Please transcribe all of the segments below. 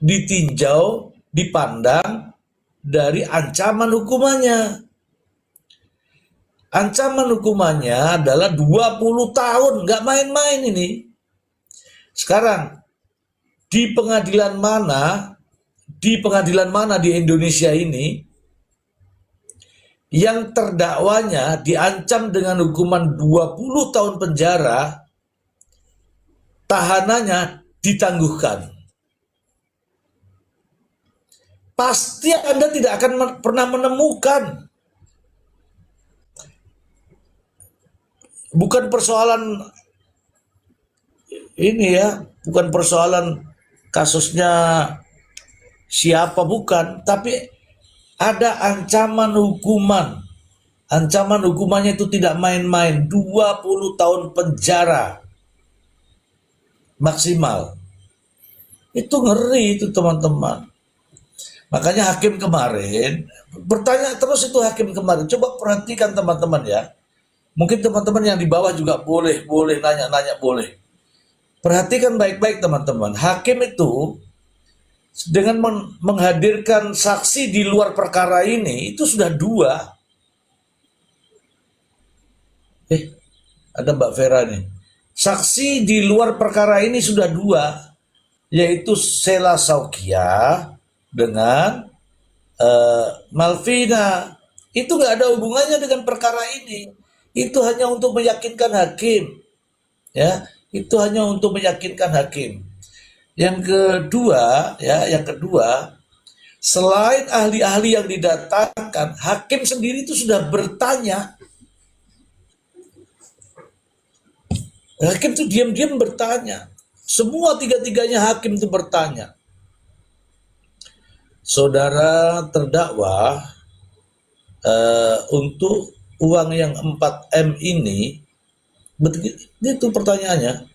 ditinjau, dipandang dari ancaman hukumannya. Ancaman hukumannya adalah 20 tahun, nggak main-main ini. Sekarang, di pengadilan mana di Indonesia ini yang terdakwanya diancam dengan hukuman 20 tahun penjara, tahanannya ditangguhkan. Pasti Anda tidak akan pernah menemukan. Bukan persoalan ini ya, bukan persoalan kasusnya siapa, bukan, tapi ada ancaman hukuman. Ancaman hukumannya itu tidak main-main, 20 tahun penjara maksimal. Itu ngeri itu teman-teman. Makanya hakim kemarin bertanya terus, itu hakim kemarin. Coba perhatikan teman-teman ya. Mungkin teman-teman yang di bawah juga boleh nanya-nanya, boleh. Perhatikan baik-baik teman-teman. Hakim itu dengan menghadirkan saksi di luar perkara ini, itu sudah 2. Ada Mbak Vera nih. Saksi di luar perkara ini sudah 2, yaitu Sela Saukia dengan Malvina. Itu nggak ada hubungannya dengan perkara ini. Itu hanya untuk meyakinkan hakim, ya. Itu hanya untuk meyakinkan hakim. Yang kedua, selain ahli-ahli yang didatangkan, hakim sendiri itu sudah bertanya. Hakim itu diam-diam bertanya. Semua tiga-tiganya hakim itu bertanya. Saudara terdakwa, untuk uang yang 4M ini, itu pertanyaannya.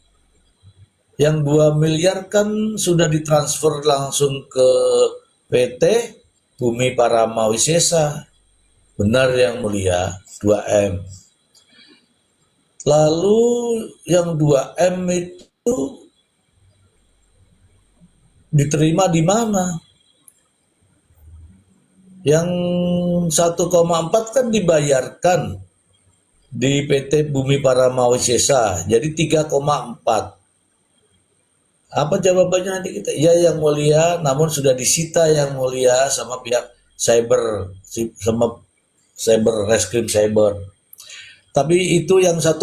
Yang 2 miliar kan sudah ditransfer langsung ke PT Bumi Parama Wisesa. Benar yang mulia, 2M. Lalu yang 2M itu diterima di mana? Yang 1,4 kan dibayarkan di PT Bumi Parama Wisesa, jadi 3,4. Apa jawabannya nanti kita? Ya yang mulia, namun sudah disita yang mulia sama pihak cyber, sama cyber, reskrim cyber. Tapi itu yang 1,4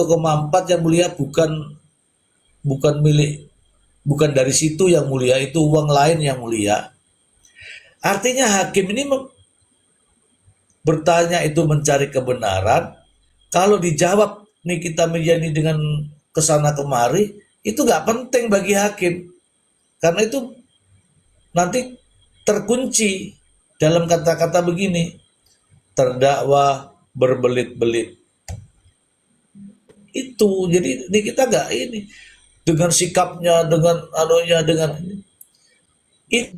yang mulia bukan milik, bukan dari situ yang mulia, itu uang lain yang mulia. Artinya hakim ini bertanya itu mencari kebenaran. Kalau dijawab nih kita menjadi dengan kesana kemari, itu nggak penting bagi hakim, karena itu nanti terkunci dalam kata-kata begini, terdakwa berbelit-belit. Itu jadi ini kita nggak ini dengan sikapnya, dengan anunya, dengan itu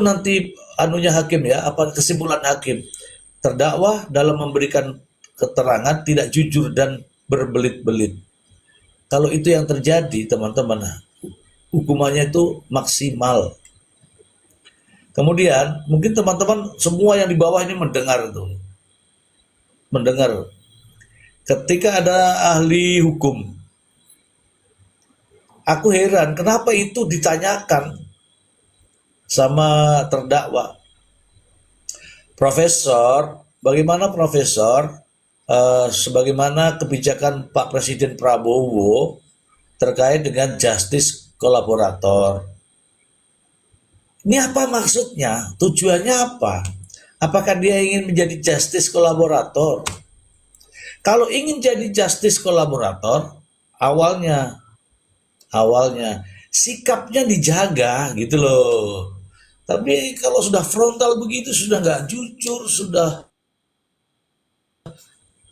nanti anunya hakim ya, apa kesimpulan hakim, terdakwa dalam memberikan keterangan tidak jujur dan berbelit-belit. Kalau itu yang terjadi teman-teman, hukumannya itu maksimal. Kemudian mungkin teman-teman semua yang di bawah ini mendengar ketika ada ahli hukum, aku heran kenapa itu ditanyakan sama terdakwa. Profesor, bagaimana Profesor, sebagaimana kebijakan Pak Presiden Prabowo terkait dengan justice kolaborator. Ini apa maksudnya? Tujuannya apa? Apakah dia ingin menjadi justice kolaborator? Kalau ingin jadi justice kolaborator, awalnya sikapnya dijaga gitu loh. Tapi kalau sudah frontal begitu, sudah nggak jujur, sudah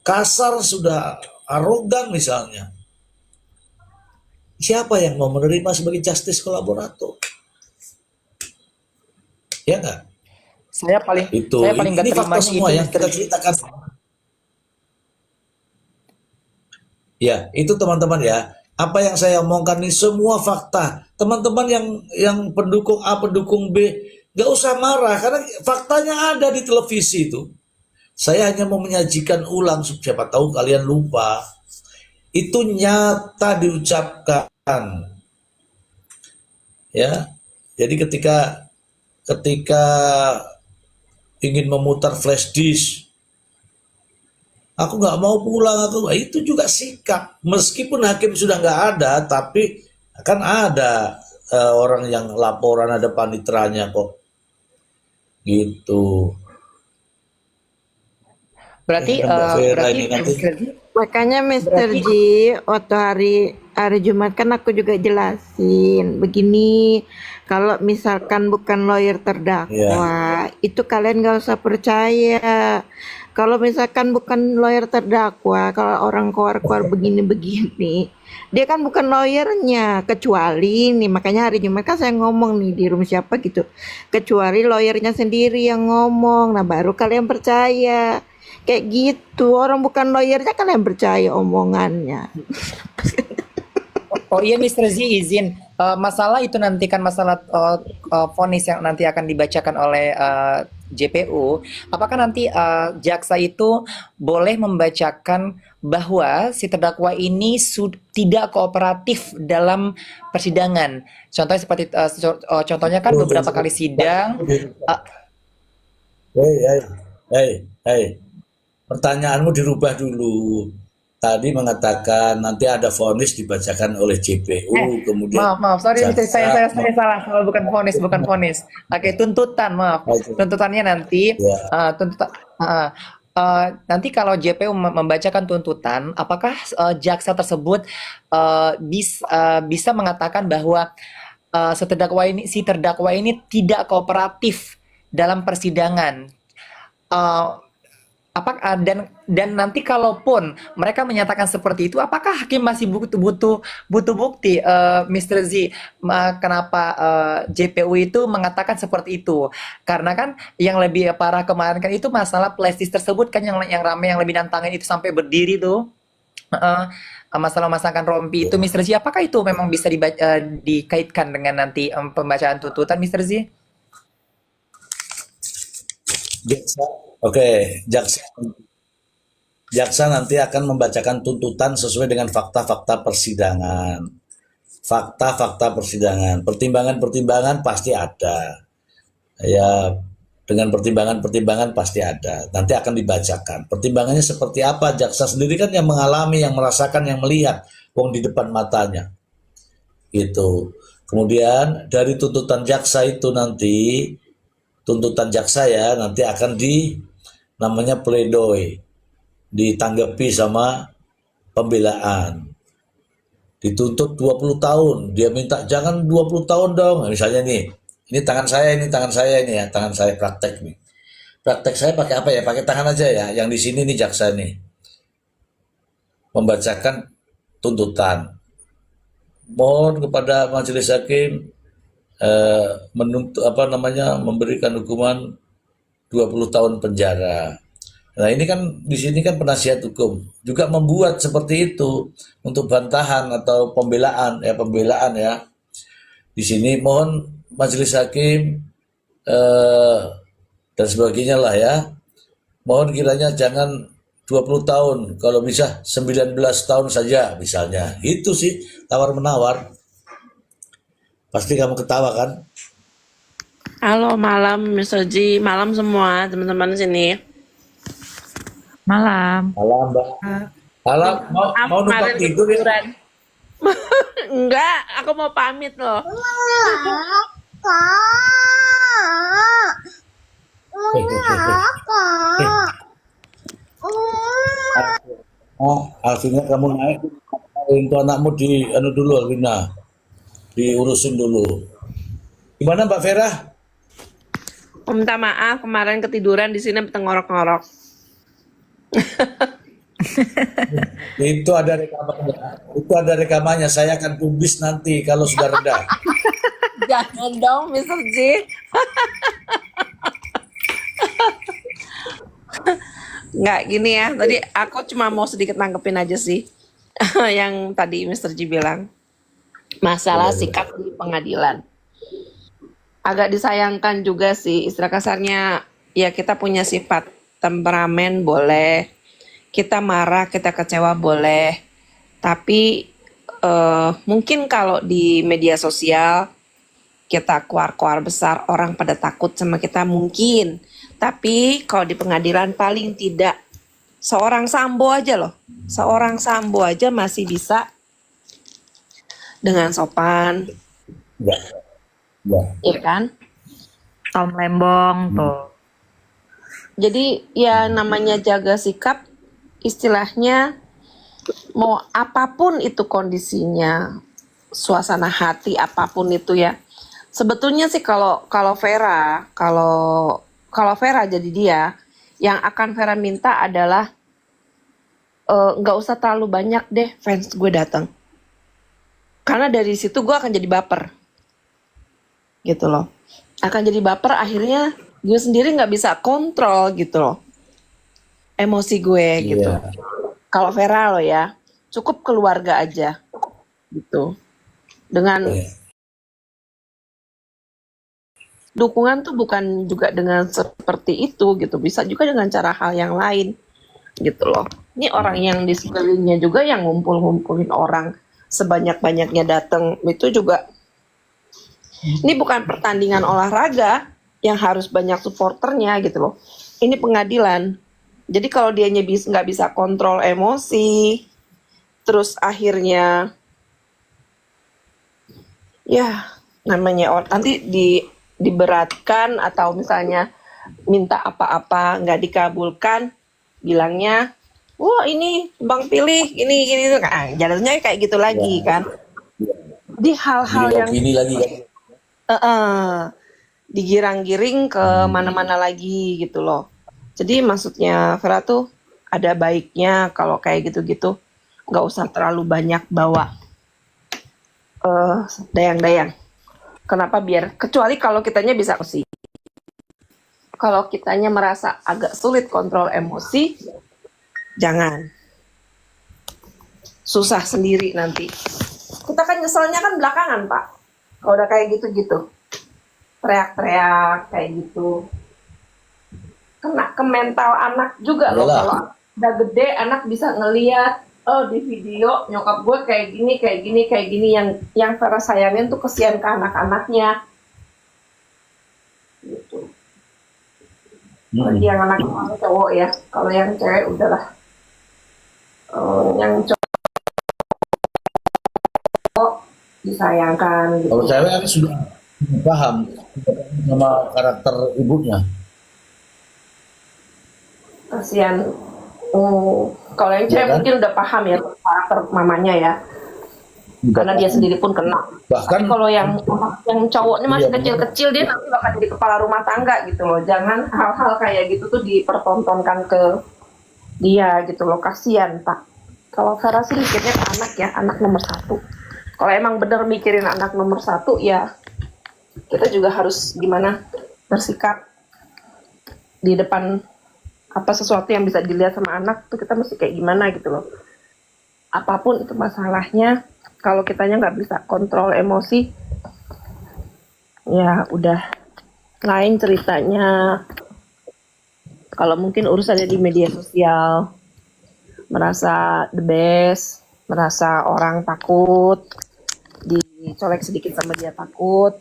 kasar, sudah arogan misalnya, siapa yang mau menerima sebagai justice kolaborator? Ya nggak? Saya paling nggak ini fakta terima semua yang kita ceritakan. Ya, itu teman-teman ya. Apa yang saya omongkan ini semua fakta. Teman-teman yang pendukung A, pendukung B, nggak usah marah karena faktanya ada di televisi itu. Saya hanya mau menyajikan ulang, siapa tahu kalian lupa. Itu nyata diucapkan, ya. Jadi ketika ingin memutar flash disk, aku nggak mau pulang, itu juga sikap. Meskipun hakim sudah nggak ada, tapi kan ada orang yang laporan, ada paniteranya kok, gitu. Berarti Mbak Vera berarti ini nanti. Makanya Mr. berarti G, waktu hari Jumat kan aku juga jelasin begini, kalau misalkan bukan lawyer Ya, terdakwa, itu kalian gak usah percaya. Kalau misalkan bukan lawyer terdakwa, kalau orang keluar-keluar begini-begini, dia kan bukan lawyernya, kecuali nih, makanya hari Jumat kan saya ngomong nih di room siapa gitu, kecuali lawyernya sendiri yang ngomong, nah baru kalian percaya. Kayak gitu, orang bukan lawyernya kan yang percaya omongannya. oh iya Mr. Z izin. Masalah itu nanti kan masalah vonis yang nanti akan dibacakan oleh JPU. Apakah nanti jaksa itu boleh membacakan bahwa si terdakwa ini tidak kooperatif dalam persidangan? Contohnya seperti contohnya kan beberapa kali sidang. hei, pertanyaanmu dirubah dulu. Tadi mengatakan nanti ada vonis dibacakan oleh JPU, kemudian Maaf, sorry, saya jaksa. salah, bukan vonis. Oke, tuntutan, maaf. Tuntutannya nanti, Ya, nanti kalau JPU membacakan tuntutan, apakah jaksa tersebut bisa mengatakan bahwa si terdakwa ini tidak kooperatif dalam persidangan? Dan nanti kalaupun mereka menyatakan seperti itu, apakah hakim masih butuh bukti, Mr. Z? Kenapa JPU itu mengatakan seperti itu? Karena kan yang lebih parah kemarin kan itu masalah plastis tersebut kan yang ramai, yang lebih nantangin itu sampai berdiri tuh. Masalah memasangkan rompi itu, Mr. Z, apakah itu memang bisa dikaitkan dengan nanti pembacaan tuntutan, Mr. Z? Oke, jaksa nanti akan membacakan tuntutan sesuai dengan fakta-fakta persidangan. Fakta-fakta persidangan, pertimbangan-pertimbangan pasti ada. Ya, dengan pertimbangan-pertimbangan pasti ada. Nanti akan dibacakan. Pertimbangannya seperti apa? Jaksa sendiri kan yang mengalami, yang merasakan, yang melihat, wong di depan matanya. Gitu. Kemudian dari tuntutan jaksa itu nanti, tuntutan jaksa ya, nanti akan namanya pledoi, ditanggapi sama pembelaan. Dituntut 20 tahun, dia minta jangan 20 tahun dong. Misalnya nih, ini tangan saya ini ya, tangan saya praktek nih. Praktek saya pakai apa ya? Pakai tangan aja ya. Yang di sini nih jaksa nih membacakan tuntutan. Mohon kepada majelis hakim memberikan hukuman 20 tahun penjara. Nah, ini kan di sini kan penasihat hukum juga membuat seperti itu untuk bantahan atau pembelaan ya. Di sini mohon majelis hakim dan sebagainya lah ya. Mohon kiranya jangan 20 tahun, kalau bisa 19 tahun saja misalnya. Itu sih tawar-menawar. Pasti kamu ketawa kan? Halo malam Mr. G, malam semua teman-teman sini. Malam. Malam, Mbak. Malam, mau numpang tidur ya? Enggak, aku mau pamit loh. Alvina kamu naik, itu anakmu dulu Alvina, diurusin dulu. Gimana Mbak Vera? Minta maaf kemarin ketiduran di sini tengorok-ngorok. Itu ada rekamannya. Saya akan publis nanti kalau sudah reda. Jangan dong Mr. G. Nggak gini ya, tadi aku cuma mau sedikit nanggepin aja sih. yang tadi Mr. Ji bilang, masalah Boleh, boleh. sikap di pengadilan. Agak disayangkan juga sih, istilah kasarnya, ya kita punya sifat temperamen boleh, kita marah, kita kecewa boleh, tapi mungkin kalau di media sosial kita keluar-keluar besar, orang pada takut sama kita mungkin. Tapi kalau di pengadilan paling tidak seorang Sambo aja loh. Seorang Sambo aja masih bisa dengan sopan, Ya, ya. ya kan? Tom Lembong tuh. Jadi ya namanya jaga sikap, istilahnya mau apapun itu kondisinya, suasana hati apapun itu ya. Sebetulnya sih kalau kalau Vera, kalau Vera jadi dia, yang akan Vera minta adalah nggak usah terlalu banyak deh fans gue datang. Karena dari situ gue akan jadi baper, gitu loh. Akan jadi baper, akhirnya gue sendiri nggak bisa kontrol gitu loh, emosi gue gitu. Iya. Kalau Vera lo ya, cukup keluarga aja gitu. Dengan Iya. dukungan tuh bukan juga dengan seperti itu gitu, bisa juga dengan cara hal yang lain gitu loh. Ini orang yang di sekelilingnya juga yang ngumpulin orang sebanyak-banyaknya datang itu juga. Ini bukan pertandingan olahraga yang harus banyak supporternya gitu loh. Ini pengadilan. Jadi kalau dia nggak bisa kontrol emosi, terus akhirnya ya namanya nanti diberatkan atau misalnya minta apa-apa nggak dikabulkan, bilangnya, wah ini bang pilih ini tuh, nah, jalannya kayak gitu lagi kan. Di hal-hal Jadi yang opini lagi kan. digirang-giring ke mana-mana lagi gitu loh. Jadi maksudnya Vera tuh ada baiknya kalau kayak gitu-gitu nggak usah terlalu banyak bawa dayang-dayang. Kenapa? Biar kecuali kalau kitanya bisa emosi. Kalau kitanya merasa agak sulit kontrol emosi, jangan. Susah sendiri nanti. Kita kan nyeselnya kan belakangan, Pak. Kalau udah kayak gitu-gitu. Teriak-teriak kayak gitu. Kena ke mental anak juga loh. Iyalah. Kalau udah gede, anak bisa ngeliat, oh di video nyokap gue kayak gini, yang Vera sayangin tuh kesian ke anak-anaknya. Gitu. Bagi yang anak cowok ya, kalau yang cewek udahlah. Yang cowok disayangkan gitu. Kalau cewek kan sudah paham sama karakter ibunya. Kasihan. Kalau yang cewek Ya kan? mungkin udah paham ya karakter mamanya ya, karena dia sendiri pun kena. Bahkan Tapi kalau yang cowoknya masih Iya, kecil-kecil, dia nanti bakal jadi kepala rumah tangga gitu loh. Jangan hal-hal kayak gitu tuh dipertontonkan ke dia gitu loh. Kasihan Pak. Kalau Vera sih mikirnya ke anak ya, anak nomor 1. Kalau emang bener mikirin anak nomor 1 ya, kita juga harus gimana bersikap di depan apa sesuatu yang bisa dilihat sama anak tuh, kita mesti kayak gimana gitu loh. Apapun itu masalahnya, kalau kitanya nggak bisa kontrol emosi, ya udah lain ceritanya. Kalau mungkin urusannya di media sosial, merasa the best, merasa orang takut, dicolek sedikit sama dia takut,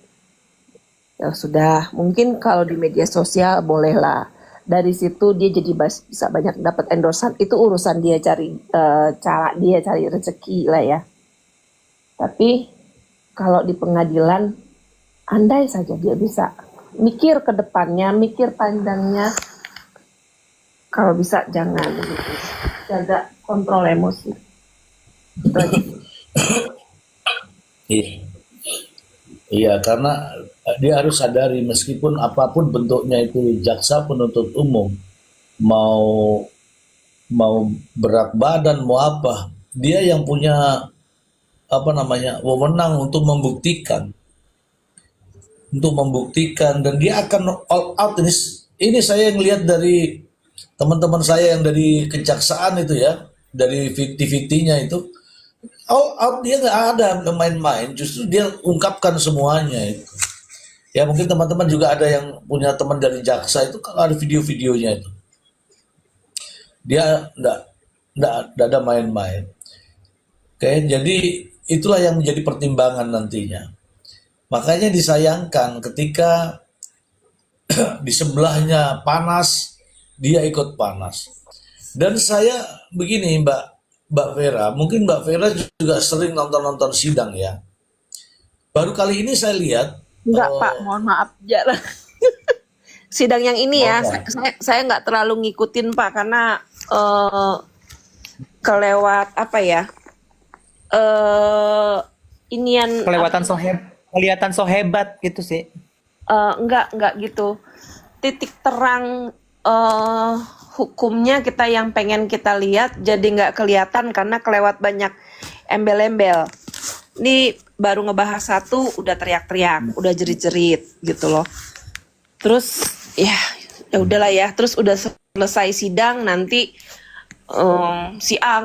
ya sudah. Mungkin kalau di media sosial bolehlah. Dari situ dia jadi bisa banyak dapat endorsan. Itu urusan dia cari cara dia cari rezeki lah ya. Tapi kalau di pengadilan, andai saja dia bisa mikir ke depannya, mikir panjangnya. Kalau bisa jangan gitu. Jaga kontrol emosi. Itu aja. iya. Iya, karena dia harus sadari meskipun apapun bentuknya itu jaksa penuntut umum mau berat badan mau apa, dia yang punya apa namanya wewenang untuk membuktikan dan dia akan all out. Ini saya yang lihat dari teman-teman saya yang dari kejaksaan itu ya, dari VT-VT-nya itu Dia nggak main-main, justru dia ungkapkan semuanya itu. Ya mungkin teman-teman juga ada yang punya teman dari jaksa itu, kalau ada video-videonya itu, dia nggak ada main-main. Oke, jadi itulah yang menjadi pertimbangan nantinya. Makanya disayangkan ketika di sebelahnya panas, dia ikut panas. Dan saya begini, Mbak Vera, mungkin Mbak Vera juga sering nonton-nonton sidang ya. Baru kali ini saya lihat, Enggak, Pak, mohon maaf. Jarang. Sidang yang ini ya, oh, saya nggak terlalu ngikutin, Pak, karena kelewat apa ya? eh inian Kelewatan kelihatan so hebat gitu sih. enggak gitu. Titik terang hukumnya kita yang pengen kita lihat jadi nggak kelihatan karena kelewat banyak embel-embel. Ini baru ngebahas satu udah teriak-teriak, udah jerit-jerit gitu loh. Terus ya udahlah ya. Terus udah selesai sidang nanti si A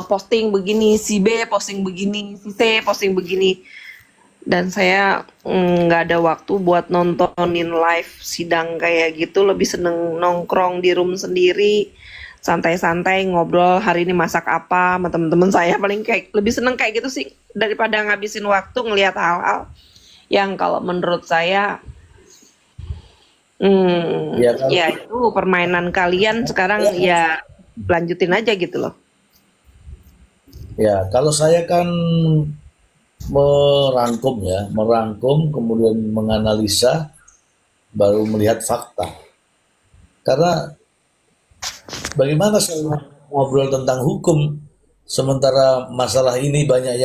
posting begini, si B posting begini, si C posting begini. Dan saya nggak ada waktu buat nontonin live sidang kayak gitu. Lebih seneng nongkrong di room sendiri, santai-santai ngobrol hari ini masak apa sama temen-temen saya. Paling kayak lebih seneng kayak gitu sih daripada ngabisin waktu ngelihat hal-hal yang kalau menurut saya ya kan? ya itu permainan kalian sekarang ya lanjutin aja gitu loh. Ya, kalau saya kan merangkum kemudian menganalisa, baru melihat fakta. Karena bagaimana saya ngobrol tentang hukum, sementara masalah ini banyak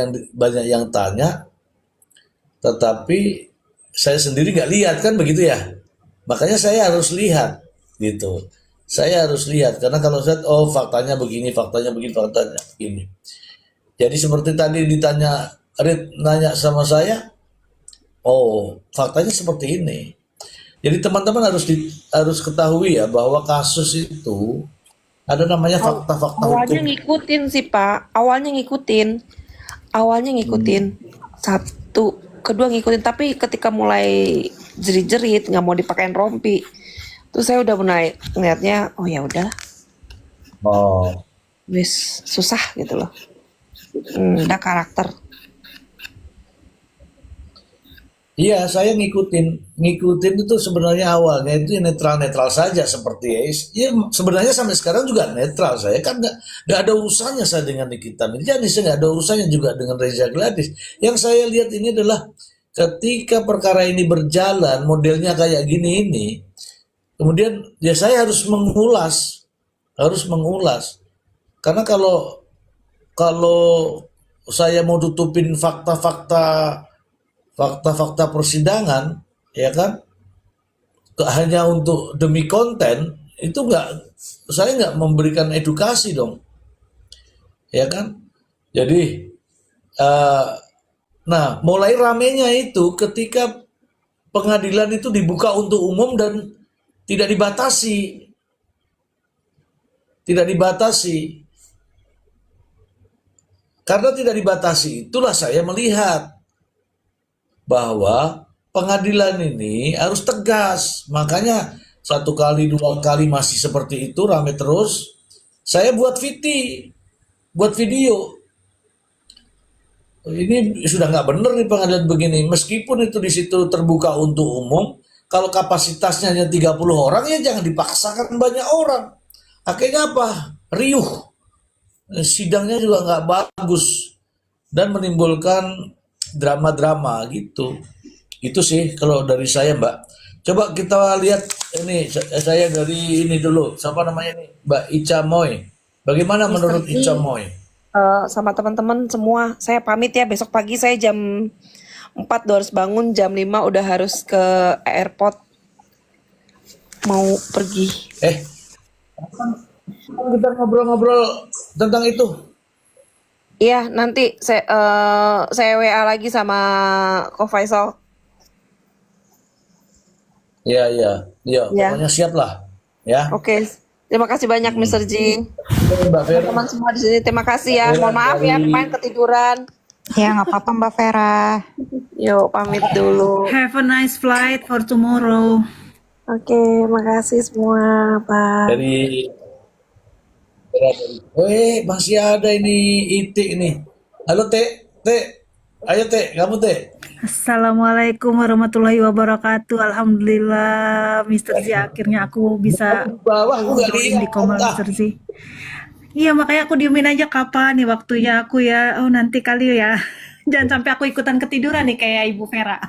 yang tanya, tetapi saya sendiri nggak lihat, kan begitu ya. Makanya saya harus lihat gitu. Saya harus lihat karena kalau saya faktanya begini, faktanya begini, faktanya begini. Jadi seperti tadi ditanya, Rit nanya sama saya, faktanya seperti ini. Jadi teman-teman harus ketahui ya bahwa kasus itu ada namanya fakta-fakta Awalnya hukum. ngikutin sih Pak, awalnya ngikutin satu, kedua ngikutin, tapi ketika mulai jerit-jerit nggak mau dipakein rompi, terus saya udah mulai ngeliatnya, oh ya udah, Oh, wis susah gitu loh, udah karakter. iya, saya ngikutin itu sebenarnya awalnya itu netral-netral saja seperti ya sebenarnya sampai sekarang juga netral, saya kan nggak ada urusannya saya dengan Nikita Mirzani, saya nggak ada urusannya juga dengan Reza Gladys. Yang saya lihat ini adalah ketika perkara ini berjalan modelnya kayak gini ini, kemudian ya saya harus mengulas karena kalau kalau saya mau tutupin fakta persidangan, ya kan, hanya untuk demi konten itu saya nggak memberikan edukasi dong, ya kan. Jadi eh, nah mulai ramenya itu ketika pengadilan itu dibuka untuk umum dan tidak dibatasi, tidak dibatasi. Karena tidak dibatasi itulah saya melihat bahwa pengadilan ini harus tegas. Makanya satu kali dua kali masih seperti itu rame terus. Saya buat video. Ini sudah nggak benar nih pengadilan begini. Meskipun itu di situ terbuka untuk umum, kalau kapasitasnya hanya 30 orang ya jangan dipaksakan banyak orang. Akhirnya apa? Riuh. Sidangnya juga nggak bagus dan menimbulkan drama-drama gitu. Itu sih kalau dari saya, Mbak. Coba kita lihat ini, saya dari ini dulu. Siapa namanya ini? Mbak Ica Moy. Bagaimana Mister menurut Ica D, Moy? sama teman-teman semua, saya pamit ya. Besok pagi saya jam 4 udah harus bangun, jam 5 udah harus ke airport mau pergi. Eh, kita ngobrol-ngobrol tentang itu. Iya, nanti saya WA lagi sama Ko Faisal. Ya, ya, ya. Ya, Pokoknya siap lah. Ya. oke. Terima kasih banyak, Mr. Ji. Mbak Vera. teman-teman semua di sini. Terima kasih ya. Vera Mohon maaf ya dari kemarin ketiduran. Ya, nggak apa-apa Mbak Vera. Yuk pamit dulu. Have a nice flight for tomorrow. Oke, makasih semua. Bye. dari Vera dari. Masih ada ini Itik nih. Halo Teh. Ayo Teh, kamu Teh. Assalamualaikum warahmatullahi wabarakatuh. Alhamdulillah, Mr. Z, akhirnya aku bisa Di bawah aku nggak join di lihat. Komal Mr. Z. Iya, makanya aku diemin aja kapan nih waktunya aku ya. Oh, nanti kali ya. Jangan sampai aku ikutan ketiduran nih kayak Ibu Vera.